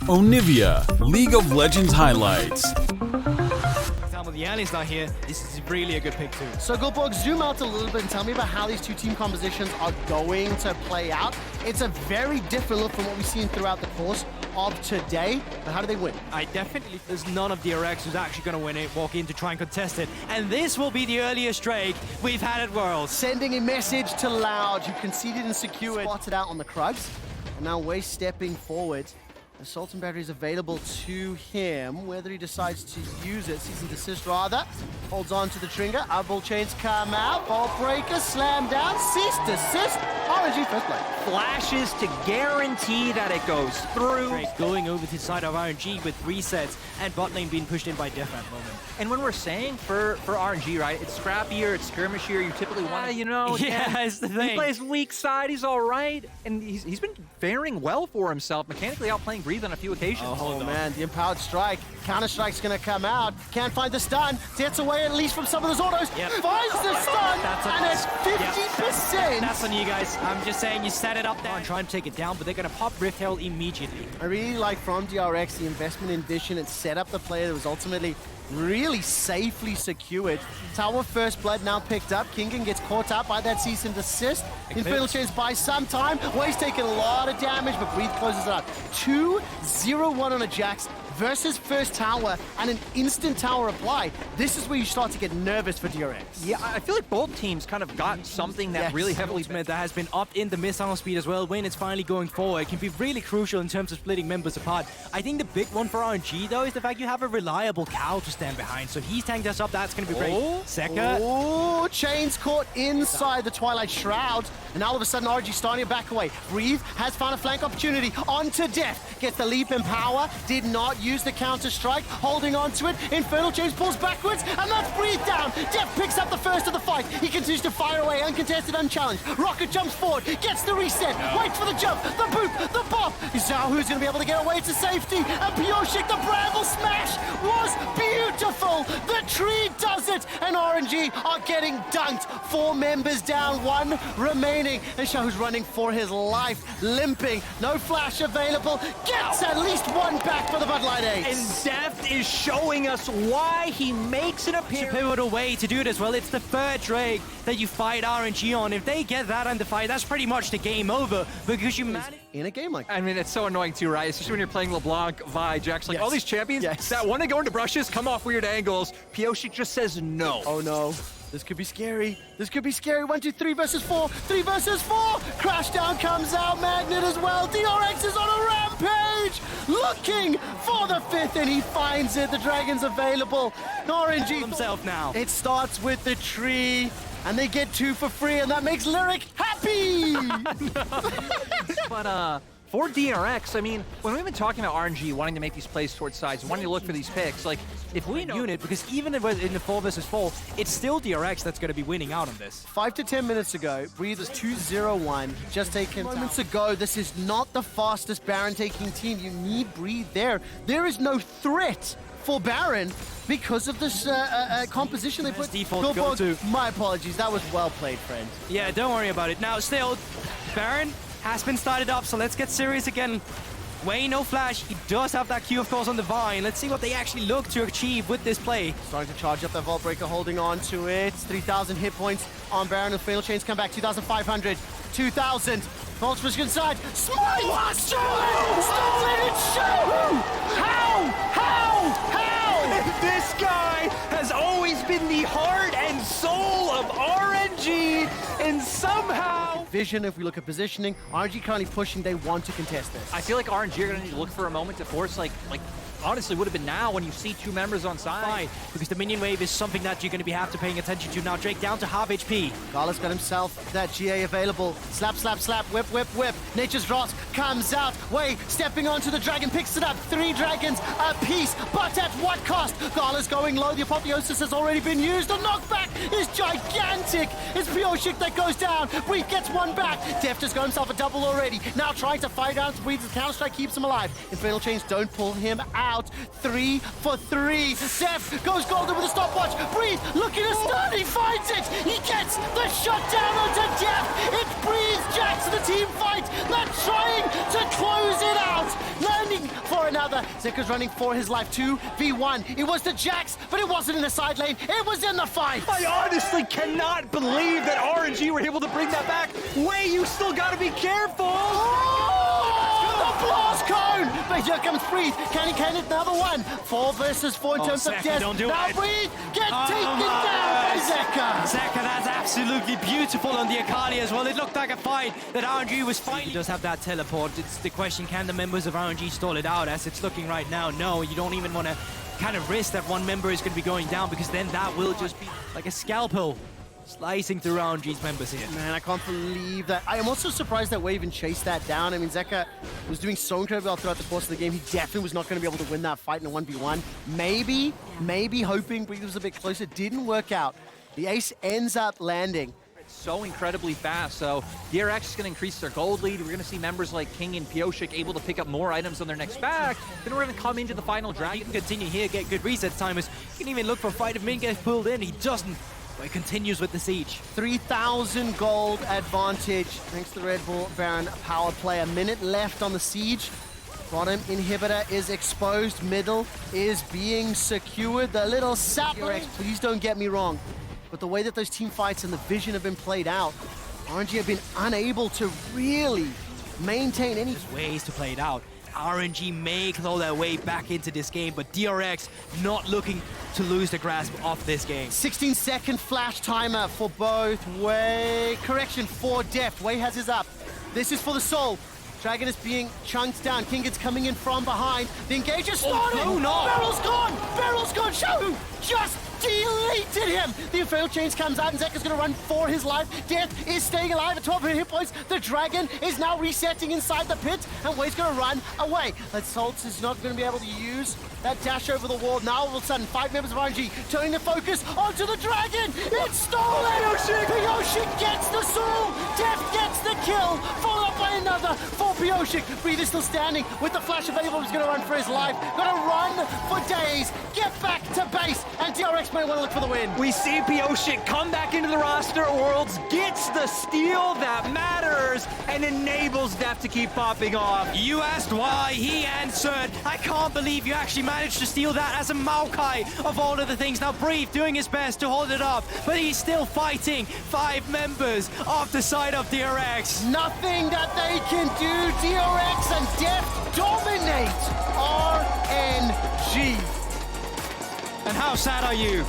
Onivia, League of Legends highlights. The Ali's not here. This is really a good pick too. So Goldborg, zoom out a little bit and tell me about how these two team compositions are going to play out. It's a very different look from what we've seen throughout the course of today, but how do they win? I definitely, there's none of DRX who's actually going to win it, walk in to try and contest it. And this will be the earliest Drake we've had at Worlds. Sending a message to Loud, who conceded and secured. Spotted out on the Krugs, and now Wei stepping forward. Assault and Battery is available to him. Whether he decides to use it, cease and desist rather. Holds on to the trigger. Eyeball chains come out. Ball breaker, slam down, cease, desist. RNG first blood. Flashes to guarantee that it goes through. Drake going over to the side of RNG with resets and bot lane being pushed in by Def at the moment. And when we're saying for RNG, right, it's scrappier, it's skirmishier, you typically want to, you know. Yeah, it's the thing. He plays weak side, he's all right, and he's been faring well for himself, mechanically outplaying Breathe on a few occasions. Oh man, the Empowered Strike. Counter-Strike's gonna come out. Can't find the stun. Gets away at least from some of those autos. Yep. Finds the stun, and it's 50%. That's on you guys. I'm just saying you set it up there and try and take it down, but they're gonna pop Rift Herald immediately. I really like from DRX the investment in Vision and set up the play that was ultimately really safely secured. Tower First Blood now picked up. Kingen gets caught up by that cease and desist. Infernal Chains by some time. Wei's taking a lot of damage, but Breathe closes it out. 2-0-1 on a Jax versus first tower and an instant tower apply. This is where you start to get nervous for DRX. Yeah, I feel like both teams kind of got something that really heavily that has been upped in the missile speed as well. When it's finally going forward, it can be really crucial in terms of splitting members apart. I think the big one for RNG though is the fact you have a reliable cow to stand behind. So if he's tanked us up, that's going to be great. Sekka. Oh, Chains caught inside the Twilight Shroud, and all of a sudden RNG starting to back away. Breathe has found a flank opportunity onto Def. Gets the leap in power, did not use the counter-strike, holding on to it. Infernal Chains pulls backwards, and that's Breathe down. Def picks up the first of the fight. He continues to fire away, uncontested, unchallenged. Rocket jumps forward, gets the reset, waits for the jump, the boop, the bop. Zhao who's going to be able to get away to safety, and Pyosik, the Bramble Smash was beautiful. The tree does it, and RNG are getting dunked. 4 members down, 1 remaining, and Xiaohu's running for his life, limping. No flash available, gets at least 1 back for the Bud Light Ace. And Deft is showing us why he makes an appearance. It's a pivotal way to do it as well. It's the third Drake that you fight RNG on. If they get that under fight, that's pretty much the game over because you manage. In a game like that. I mean, it's so annoying too, right? Especially when you're playing LeBlanc, Vi, Jax, like all these champions Yes. that want to go into brushes, come off weird angles. Pyosik just says no. Oh no. This could be scary. This could be scary. 1, 2, 3 versus 4. 3 versus 4. Crashdown comes out. Magnet as well. DRX is on a rampage. Looking for the 5th, and he finds it. The Dragon's available. RNG Himself now. It starts with the tree, and they get 2 for free, and that makes Lyric happy. But for DRX, I mean, when we've been talking about RNG wanting to make these plays towards sides, wanting to look for these picks, like if we know unit, because even if it's in the 4 versus 4, it's still DRX that's going to be winning out on this. 5 to 10 minutes ago, Breathe was 2-0-1, just taken moments ago. This is not the fastest Baron taking team. You need Breathe there. There is no threat for Baron because of this composition they put. Default go-to. My apologies, that was well played, friend. Yeah, don't worry about it. Now, still, Baron has been started up, so let's get serious again. Wei, no flash. He does have that Q, of course, on the Vine. Let's see what they actually look to achieve with this play. Starting to charge up that Vault Breaker, holding on to it. 3,000 hit points on Baron, and Fatal Chains come back. 2,500, 2,000. Vault's pushing inside. Smite! Stolen it, show! How? this guy has always been the heart and soul of RNG, and somehow Vision, if we look at positioning, RNG currently pushing, they want to contest this. I feel like RNG are going to need to look for a moment to force, like honestly would have been now when you see 2 members on side. Because the minion wave is something that you're going to be have to paying attention to. Now Drake down to half HP. Gala's got himself that GA available. Slap, slap, slap, whip, whip, whip. Nature's Wrath comes out. Wei stepping onto the dragon, picks it up. 3 dragons a piece, but at what cost? Gala's going low. The Apotheosis has already been used. The knockback is gigantic. It's Pyosik that goes down. Breathe gets 1 back. Deft has got himself a double already. Now trying to fight out. Breathe's Counter-Strike keeps him alive. Infernal Chains don't pull him out. 3 for 3. Deft goes golden with a stopwatch. Breathe looking to stun. He finds it. He gets the shutdown onto Deft. It's Breathe Jax in the team fight. They're trying to close it out. Landing for for another. Zekka's running for his life. 2v1. It was the Jax, but it wasn't in the side lane. It was in the fight. I honestly cannot believe that RNG were able to bring that back. Wei, you still gotta be careful! The blast cone! But here comes Breathe. Can he can it? Another one. 4 versus 4 in terms of Zeka, death. don't do now it. Breathe gets taken down by Zekka. Zeka, that's absolutely beautiful on the Akali as well. It looked like a fight that RNG was fighting. He does have that teleport. It's the question, can the members of RNG stall it out? As it's looking right now, no. You don't even want to kind of risk that one member is going to be going down, because then that will just be like a scalpel slicing through RNG's members here. Man, I can't believe that. I am also surprised that Wei even chased that down. I mean, Zekka was doing so incredibly well throughout the course of the game. He definitely was not going to be able to win that fight in a 1v1. Maybe hoping Breathe was a bit closer. Didn't work out. The ace ends up landing. So incredibly fast, so DRX is going to increase their gold lead. We're going to see members like King and Pyosik able to pick up more items on their next back. Then we're going to come into the final He dragon. can continue here, get good reset timers. He can even look for a fight if Min gets pulled in. He doesn't. But he continues with the siege. 3,000 gold advantage thanks to the Red Bull Baron power play. A minute left on the siege. Bottom inhibitor is exposed. Middle is being secured. The little sapling. Please don't get me wrong, but the way that those team fights and the vision have been played out, RNG have been unable to really maintain any. Ways to play it out. RNG may claw their way back into this game, but DRX not looking to lose the grasp of this game. 16-second flash timer for both Wei. Correction, for Deft. Wei has his up. This is for the soul. Dragon is being chunked down. King is coming in from behind. The engage is starting. Oh, no. Barrel's gone. Barrel's gone. Show just deleted him. The Infernal Chains comes out and Zekka's going to run for his life. Death is staying alive at 12 hit points. The Dragon is now resetting inside the pit, and Wei's going to run away. But Salts is not going to be able to use that dash over the wall. Now all of a sudden, 5 members of RNG turning the focus onto the Dragon. It's stolen. Pyosik gets the soul. Death gets the kill. Followed up by another for Pyosik. Breathe is still standing with the flash available. He's going to run for his life. Going to run for days. Get back to base. And DRX may want to look for the win. We see Pyosik come back into the roster. Worlds gets the steal that matters and enables Deft to keep popping off. You asked why, he answered. I can't believe you actually managed to steal that as a Maokai of all of the things. Now Breathe doing his best to hold it up, but he's still fighting 5 members off the side of DRX. Nothing that they can do. DRX and Deft dominate RNG. And how sad are you?